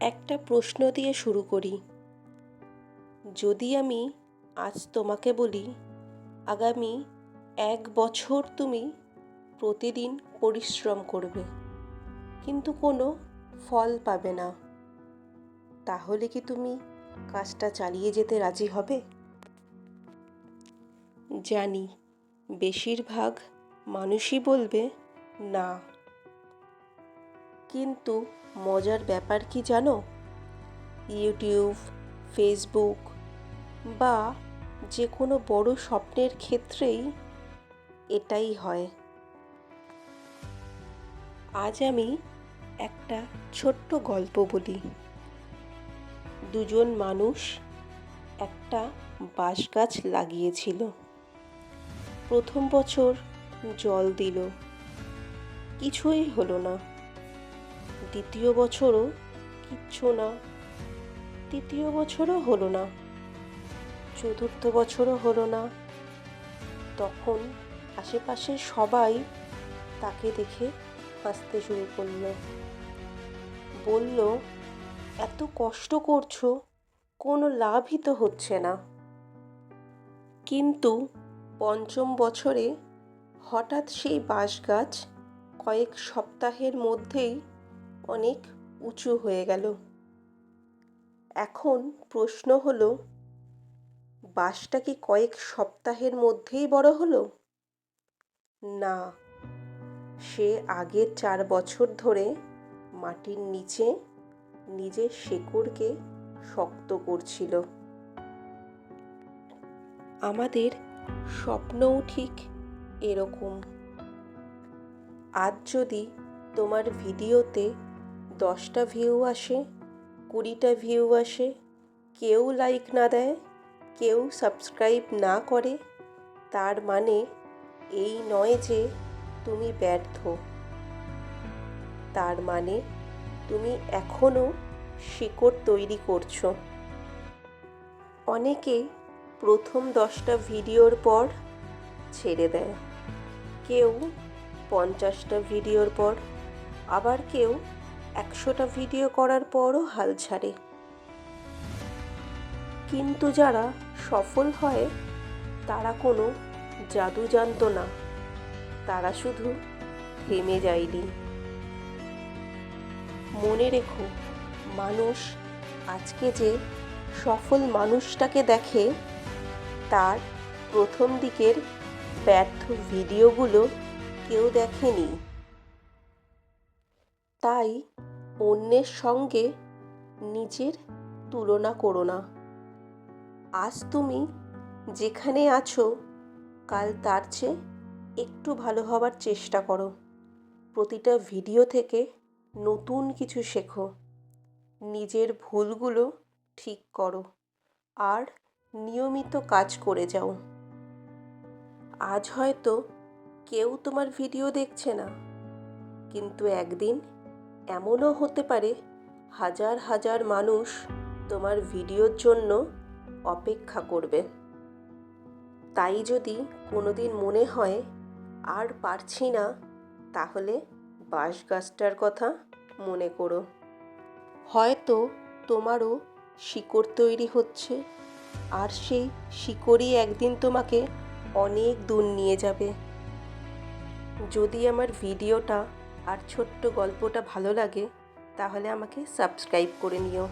একটা প্রশ্ন দিয়ে শুরু করি। যদি আমি আজ তোমাকে বলি আগামী 1 বছর তুমি প্রতিদিন পরিশ্রম করবে, কিন্তু কোনো ফল পাবে না, তাহলে কি তুমি কাজটা চালিয়ে যেতে রাজি হবে? জানি বেশিরভাগ মানুষই বলবে না, কিন্তু মজার ব্যাপার কি জানো? ইউটিউব, ফেসবুক বা যে কোনো বড় স্বপ্নের ক্ষেত্রেই এটাই হয়। আজ আমি একটা ছোট্ট গল্প বলি। দুজন মানুষ একটা বাঁশ গাছ লাগিয়েছিল। প্রথম বছর জল দিল, কিছুই হলো না। দ্বিতীয় বছরও কিচ্ছু না। তৃতীয় বছরও হলো না। চতুর্থ বছরও হলো না। তখন আশেপাশে সবাই তাকে দেখে হাসতে শুরু করলো। বলল, এত কষ্ট করছো, কোনো লাভই তো হচ্ছে না। কিন্তু পঞ্চম বছরে হঠাৎ সেই বাঁশ গাছ কয়েক সপ্তাহের মধ্যেই অনেক উঁচু হয়ে গেল। এখন প্রশ্ন হলো, বাঁশটা কি কয়েক সপ্তাহের মধ্যেই বড় হলো? না, সে আগের 4 বছর ধরে মাটির নিচে নিজের শেকড়কে শক্ত করছিল। আমাদের স্বপ্নও ঠিক এরকম। আজ যদি তোমার ভিডিওতে 10টা ভিউ আসে, 20টা ভিউ আসে, কেউ লাইক না দেয়, কেউ সাবস্ক্রাইব না করে, তার মানে এই নয় যে তুমি ব্যর্থ। তার মানে তুমি এখনও শিকড় তৈরি করছো। অনেকে প্রথম 10টা ভিডিওর পর ছেড়ে দেয়, কেউ 50টা ভিডিওর পর, আবার কেউ 100টা ভিডিও করার পরও হাল ছাড়ে। কিন্তু যারা সফল হয় তারা কোনো জাদু জানতো না, তারা শুধু থেমে যায়নি। মনে রেখো, মানুষ আজকে যে সফল মানুষটাকে দেখে, তার প্রথম দিকের ব্যর্থ ভিডিওগুলো কেউ দেখেনি। তাই অন্যের সঙ্গে নিজের তুলনা করো না। আজ তুমি যেখানে আছো, কাল তার চেয়ে একটু ভালো হবার চেষ্টা করো। প্রতিটা ভিডিও থেকে নতুন কিছু শেখো, নিজের ভুলগুলো ঠিক করো আর নিয়মিত কাজ করে যাও। আজ হয়তো কেউ তোমার ভিডিও দেখছে না, কিন্তু একদিন এমনও হতে পারে হাজার হাজার মানুষ তোমার ভিডিওর জন্য অপেক্ষা করবে। তাই যদি কোনোদিন মনে হয় আর পারছি না, তাহলে বাঁশ গাছটার কথা মনে করো। হয়তো তোমারও শিকড় তৈরি হচ্ছে, আর সেই শিকড়ই একদিন তোমাকে অনেক দূর নিয়ে যাবে। যদি আমার ভিডিওটা আর ছোট্ট গল্পটা ভালো লাগে, তাহলে আমাকে সাবস্ক্রাইব করে নিও।